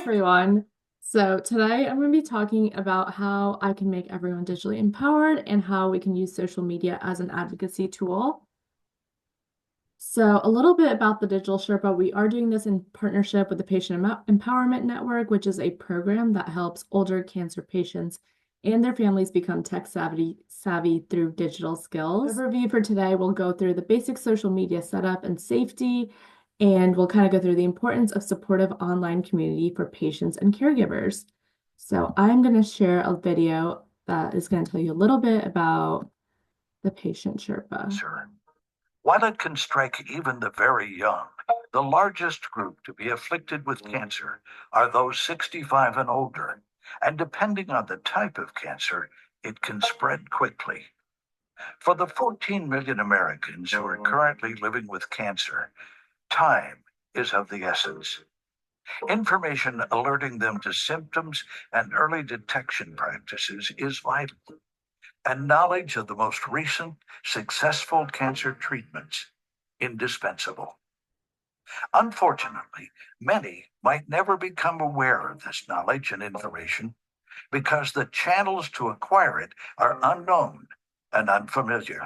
everyone. So today I'm going to be talking about how I can make everyone digitally empowered and how we can use social media as an advocacy tool. So a little bit about the Digital Sherpa. We are doing this in partnership with the Patient Empowerment Network, which is a program that helps older cancer patients and their families become tech savvy through digital skills. Overview for today, we'll go through the basic social media setup and safety, and we'll kind of go through the importance of supportive online community for patients and caregivers. So I'm going to share a video that is going to tell you a little bit about the Patient Sherpa. Sure. While it can strike even the very young, the largest group to be afflicted with cancer are those 65 and older, and depending on the type of cancer, it can spread quickly. For the 14 million Americans who are currently living with cancer, time is of the essence. Information alerting them to symptoms and early detection practices is vital, and knowledge of the most recent successful cancer treatments indispensable. Unfortunately, many might never become aware of this knowledge and information because the channels to acquire it are unknown and unfamiliar.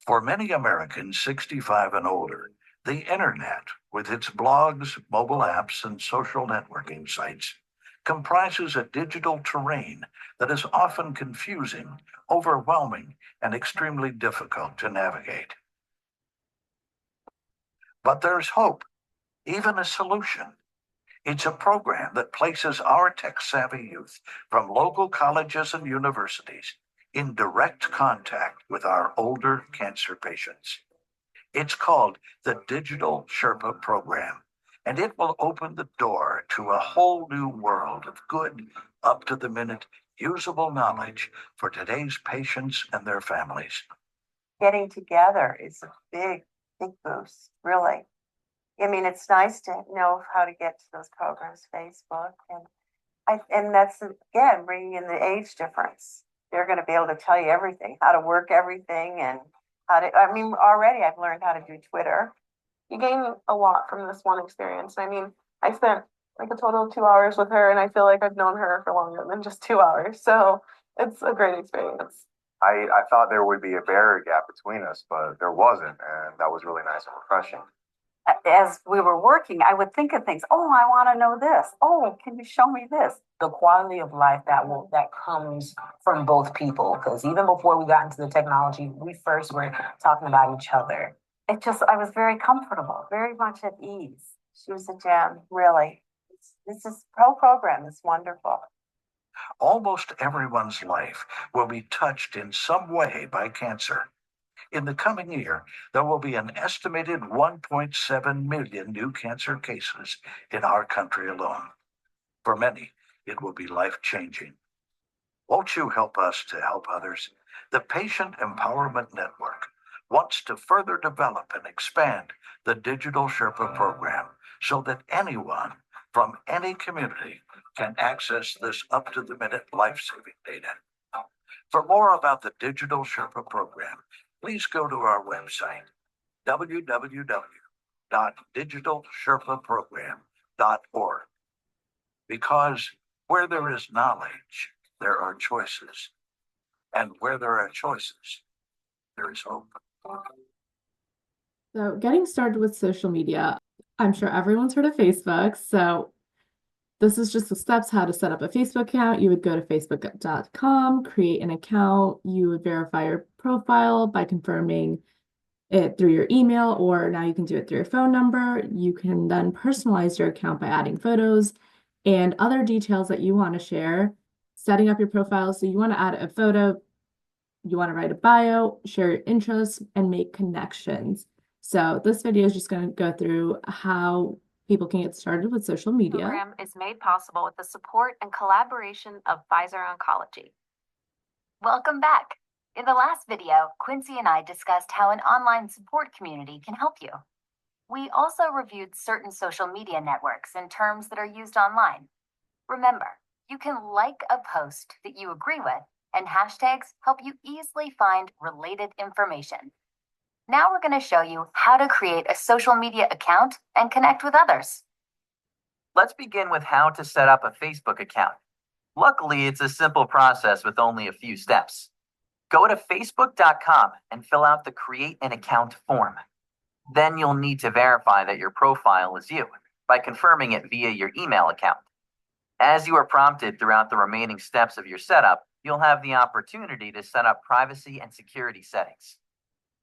For many Americans 65 and older, the internet, with its blogs, mobile apps, and social networking sites, comprises a digital terrain that is often confusing, overwhelming, and extremely difficult to navigate. But there's hope, even a solution. It's a program that places our tech-savvy youth from local colleges and universities in direct contact with our older cancer patients. It's called the Digital Sherpa Program, and it will open the door to a whole new world of good, up-to-the-minute, usable knowledge for today's patients and their families. Getting together is a big, big boost, really. I mean, it's nice to know how to get to those programs, Facebook, and that's, again, bringing in the age difference. They're going to be able to tell you everything, how to work everything, and already I've learned how to do Twitter. You gain a lot from this one experience. I mean, I spent like a total of 2 hours with her, and I feel like I've known her for longer than just 2 hours. So it's a great experience. I thought there would be a barrier gap between us, but there wasn't, and that was really nice and refreshing. As we were working, I would think of things. Oh, I want to know this. Oh, can you show me this? The quality of life that comes from both people, because even before we got into the technology, we first were talking about each other. I was very comfortable, very much at ease. She was a gem, really. This is program. It's wonderful. Almost everyone's life will be touched in some way by cancer. In the coming year, there will be an estimated 1.7 million new cancer cases in our country alone. For many, it will be life-changing. Won't you help us to help others? The Patient Empowerment Network wants to further develop and expand the Digital Sherpa program so that anyone from any community can access this up-to-the-minute life-saving data. For more about the Digital Sherpa program, please go to our website, www.digitalsherpaprogram.org. Because where there is knowledge, there are choices. And where there are choices, there is hope. So getting started with social media, I'm sure everyone's heard of Facebook. So this is just the steps how to set up a Facebook account. You would go to facebook.com, create an account. You would verify your profile by confirming it through your email, or now you can do it through your phone number. You can then personalize your account by adding photos and other details that you want to share, setting up your profile. So you want to add a photo, you want to write a bio, share your interests, and make connections. So this video is just going to go through how people can get started with social media. The program is made possible with the support and collaboration of Pfizer Oncology. Welcome back. In the last video, Quincy and I discussed how an online support community can help you. We also reviewed certain social media networks and terms that are used online. Remember, you can like a post that you agree with, and hashtags help you easily find related information. Now we're going to show you how to create a social media account and connect with others. Let's begin with how to set up a Facebook account. Luckily, it's a simple process with only a few steps. Go to facebook.com and fill out the Create an Account form. Then you'll need to verify that your profile is you by confirming it via your email account. As you are prompted throughout the remaining steps of your setup, you'll have the opportunity to set up privacy and security settings.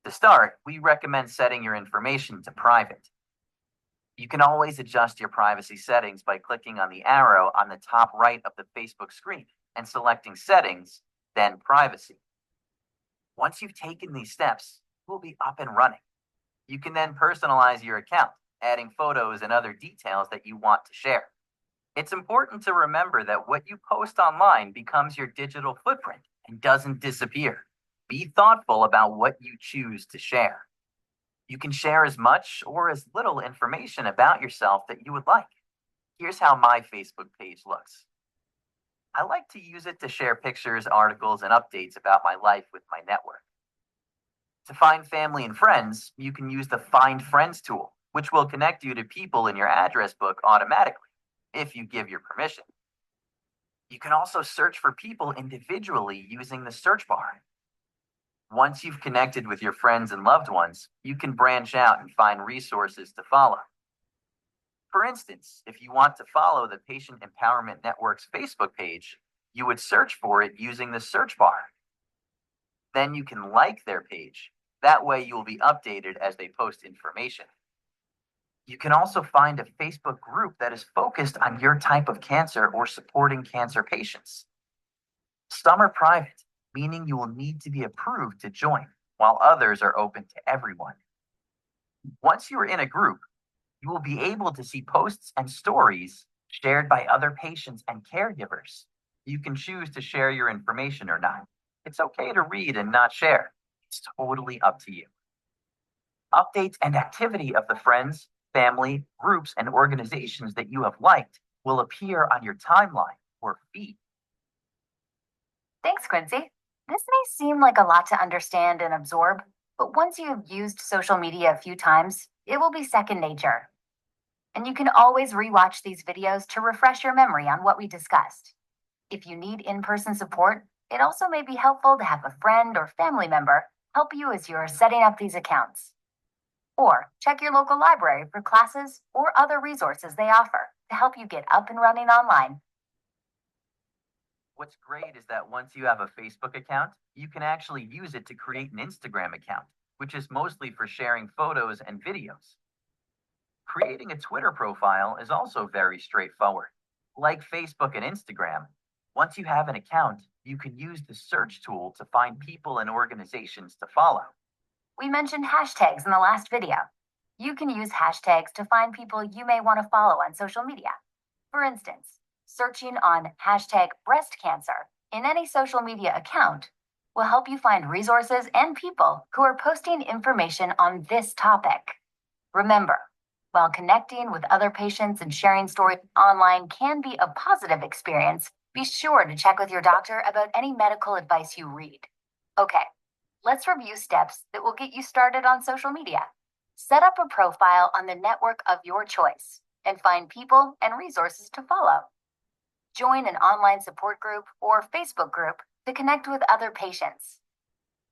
To start, we recommend setting your information to private. You can always adjust your privacy settings by clicking on the arrow on the top right of the Facebook screen and selecting Settings, then Privacy. Once you've taken these steps, you'll be up and running. You can then personalize your account, adding photos and other details that you want to share. It's important to remember that what you post online becomes your digital footprint and doesn't disappear. Be thoughtful about what you choose to share. You can share as much or as little information about yourself that you would like. Here's how my Facebook page looks. I like to use it to share pictures, articles, and updates about my life with my network. To find family and friends, you can use the Find Friends tool, which will connect you to people in your address book automatically, if you give your permission. You can also search for people individually using the search bar. Once you've connected with your friends and loved ones, you can branch out and find resources to follow. For instance, if you want to follow the Patient Empowerment Network's Facebook page, you would search for it using the search bar. Then you can like their page. That way you will be updated as they post information. You can also find a Facebook group that is focused on your type of cancer or supporting cancer patients. Some are private, meaning you will need to be approved to join, while others are open to everyone. Once you are in a group, you will be able to see posts and stories shared by other patients and caregivers. You can choose to share your information or not. It's okay to read and not share. It's totally up to you. Updates and activity of the friends, family, groups, and organizations that you have liked will appear on your timeline or feed. Thanks, Quincy. This may seem like a lot to understand and absorb, but once you have used social media a few times, it will be second nature. And you can always rewatch these videos to refresh your memory on what we discussed. If you need in-person support, it also may be helpful to have a friend or family member help you as you are setting up these accounts. Or check your local library for classes or other resources they offer to help you get up and running online. What's great is that once you have a Facebook account, you can actually use it to create an Instagram account, which is mostly for sharing photos and videos. Creating a Twitter profile is also very straightforward. Like Facebook and Instagram, once you have an account, you can use the search tool to find people and organizations to follow. We mentioned hashtags in the last video. You can use hashtags to find people you may want to follow on social media. For instance, searching on hashtag breast cancer in any social media account will help you find resources and people who are posting information on this topic. Remember, while connecting with other patients and sharing stories online can be a positive experience, be sure to check with your doctor about any medical advice you read. Okay, let's review steps that will get you started on social media. Set up a profile on the network of your choice and find people and resources to follow. Join an online support group or Facebook group to connect with other patients.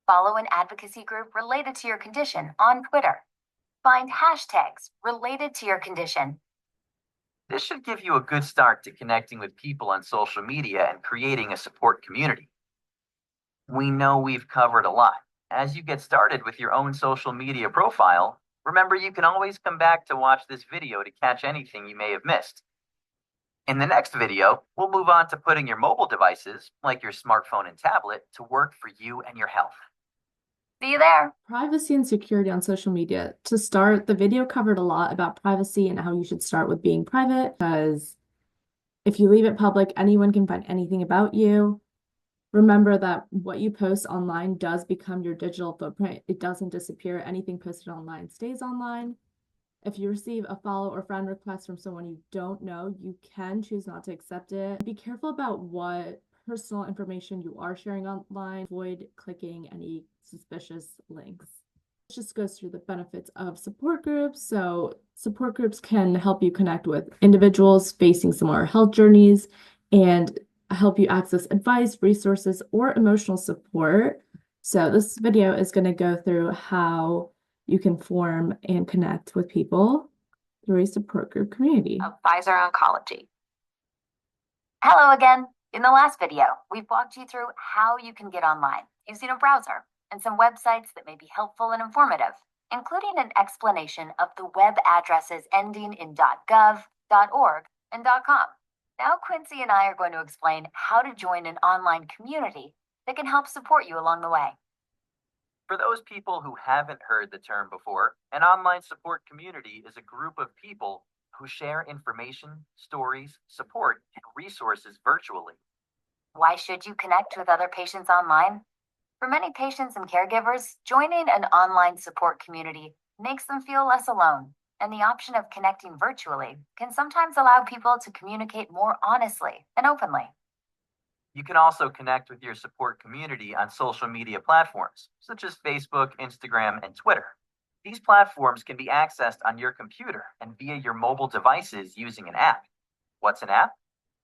Follow an advocacy group related to your condition on Twitter. Find hashtags related to your condition. This should give you a good start to connecting with people on social media and creating a support community. We know we've covered a lot. As you get started with your own social media profile, remember you can always come back to watch this video to catch anything you may have missed. In the next video, we'll move on to putting your mobile devices, like your smartphone and tablet, to work for you and your health. See you there. Privacy and security on social media. To start, the video covered a lot about privacy and how you should start with being private, because if you leave it public, anyone can find anything about you. Remember that what you post online does become your digital footprint. It doesn't disappear. Anything posted online stays online. If you receive a follow or friend request from someone you don't know, you can choose not to accept it. Be careful about what personal information you are sharing online. Avoid clicking any suspicious links. It just goes through the benefits of support groups. So Support groups can help you connect with individuals facing similar health journeys and help you access advice, resources, or emotional support. So this video is going to go through how you can form and connect with people through a support group community. Of Pfizer Oncology. Hello again. In the last video, we've walked you through how you can get online using a browser and some websites that may be helpful and informative, including an explanation of the web addresses ending in .gov, .org, and .com. Now Quincy and I are going to explain how to join an online community that can help support you along the way. For those people who haven't heard the term before, an online support community is a group of people who share information, stories, support, and resources virtually. Why should you connect with other patients online? For many patients and caregivers, joining an online support community makes them feel less alone, and the option of connecting virtually can sometimes allow people to communicate more honestly and openly. You can also connect with your support community on social media platforms, such as Facebook, Instagram, and Twitter. These platforms can be accessed on your computer and via your mobile devices using an app. What's an app?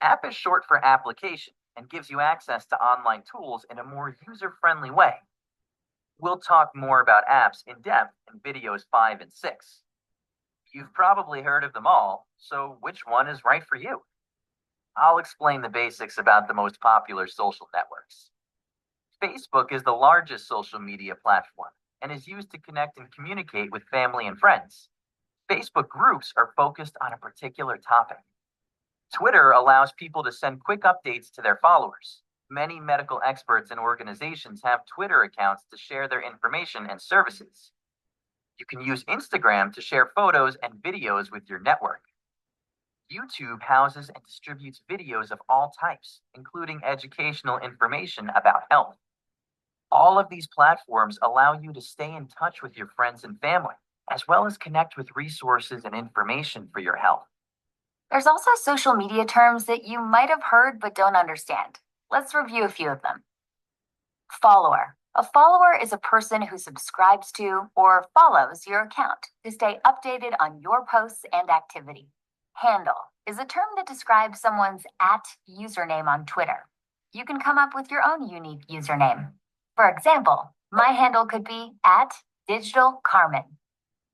App is short for application and gives you access to online tools in a more user-friendly way. We'll talk more about apps in depth in videos 5 and 6. You've probably heard of them all, so which one is right for you? I'll explain the basics about the most popular social networks. Facebook is the largest social media platform and is used to connect and communicate with family and friends. Facebook groups are focused on a particular topic. Twitter allows people to send quick updates to their followers. Many medical experts and organizations have Twitter accounts to share their information and services. You can use Instagram to share photos and videos with your network. YouTube houses and distributes videos of all types, including educational information about health. All of these platforms allow you to stay in touch with your friends and family, as well as connect with resources and information for your health. There's also social media terms that you might have heard but don't understand. Let's review a few of them. Follower. A follower is a person who subscribes to or follows your account to stay updated on your posts and activity. Handle is a term that describes someone's @username on Twitter. You can come up with your own unique username. For example, my handle could be @digitalcarmen.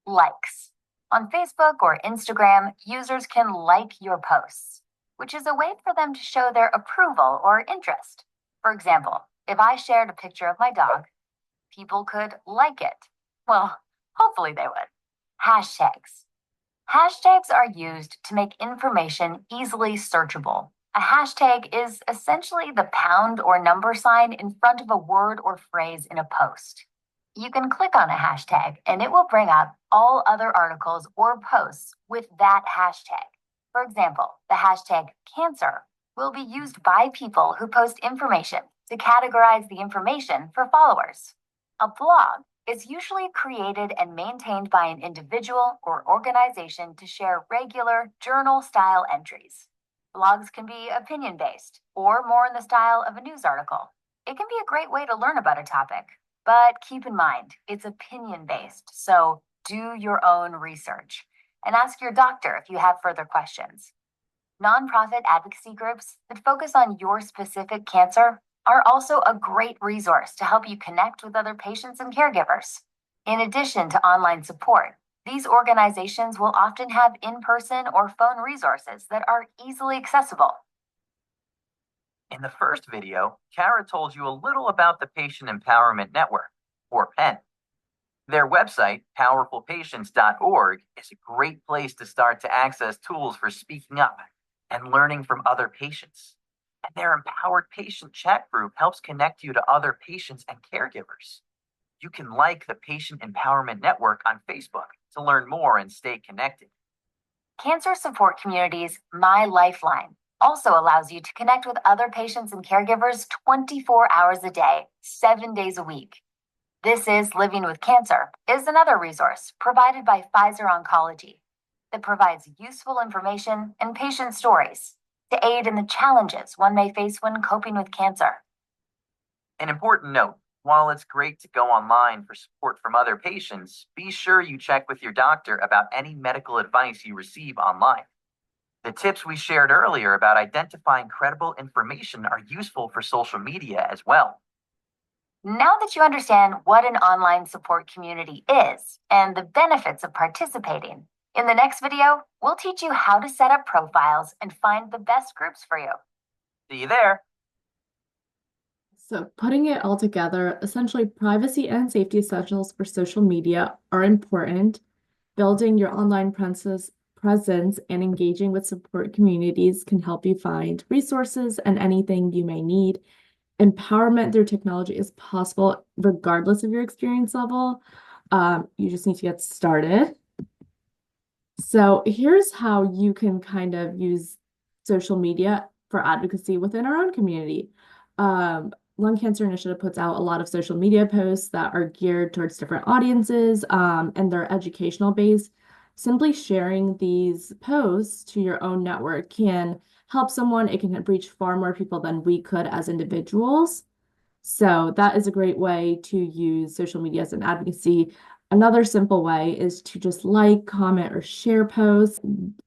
Likes. On Facebook or Instagram, users can like your posts, which is a way for them to show their approval or interest. For example, if I shared a picture of my dog, people could like it. Well, hopefully they would. Hashtags. Hashtags are used to make information easily searchable. A hashtag is essentially the pound or number sign in front of a word or phrase in a post. You can click on a hashtag and it will bring up all other articles or posts with that hashtag. For example, the hashtag cancer will be used by people who post information to categorize the information for followers. A blog is usually created and maintained by an individual or organization to share regular journal-style entries. Blogs can be opinion-based or more in the style of a news article. It can be a great way to learn about a topic, but keep in mind, it's opinion-based, so do your own research and ask your doctor if you have further questions. Nonprofit advocacy groups that focus on your specific cancer are also a great resource to help you connect with other patients and caregivers. In addition to online support, these organizations will often have in-person or phone resources that are easily accessible. In the first video, Kara told you a little about the Patient Empowerment Network, or PEN. Their website, powerfulpatients.org, is a great place to start to access tools for speaking up and learning from other patients. And their Empowered Patient chat group helps connect you to other patients and caregivers. You can like the Patient Empowerment Network on Facebook to learn more and stay connected. Cancer Support Community's My Lifeline also allows you to connect with other patients and caregivers 24 hours a day, 7 days a week. This is Living with Cancer is another resource provided by Pfizer Oncology that provides useful information and patient stories to aid in the challenges one may face when coping with cancer. An important note, While it's great to go online for support from other patients, be sure you check with your doctor about any medical advice you receive online. The tips we shared earlier about identifying credible information are useful for social media as well. Now that you understand what an online support community is and the benefits of participating, in the next video, we'll teach you how to set up profiles and find the best groups for you. See you there. So putting it all together, essentially privacy and safety essentials for social media are important. Building your online presence and engaging with support communities can help you find resources and anything you may need. Empowerment through technology is possible regardless of your experience level. You just need to get started. So here's how you can kind of use social media for advocacy within our own community. Lung Cancer Initiative puts out a lot of social media posts that are geared towards different audiences, and they're educational based. Simply sharing these posts to your own network can help someone. It can reach far more people than we could as individuals. So that is a great way to use social media as an advocacy. Another simple way is to just like, comment, or share posts.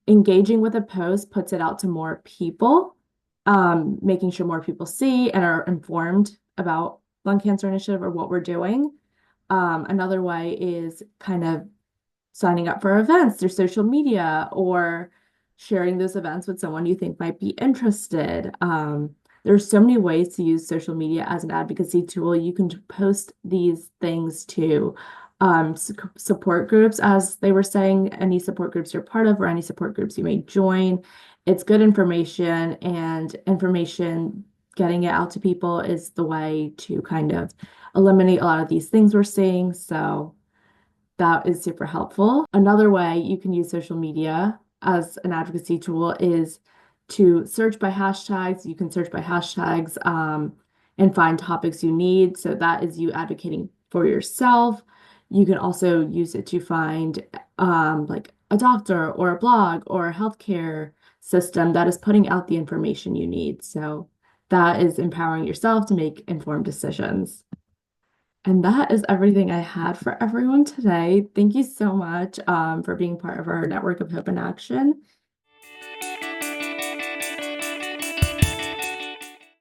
Engaging with a post puts it out to more people, making sure more people see and are informed about Lung Cancer Initiative or what we're doing. Another way is kind of signing up for events through social media or sharing those events with someone you think might be interested. There's so many ways to use social media as an advocacy tool. You can post these things to support groups, as they were saying, any support groups you're part of or any support groups you may join. It's good information, and information, getting it out to people is the way to kind of eliminate a lot of these things we're seeing. So that is super helpful. Another way you can use social media as an advocacy tool is to search by hashtags. You can search by hashtags and find topics you need. So that is you advocating for yourself. You can also use it to find like a doctor or a blog or a healthcare system that is putting out the information you need. So that is empowering yourself to make informed decisions. And that is everything I had for everyone today. Thank you so much for being part of our Network of Hope and Action.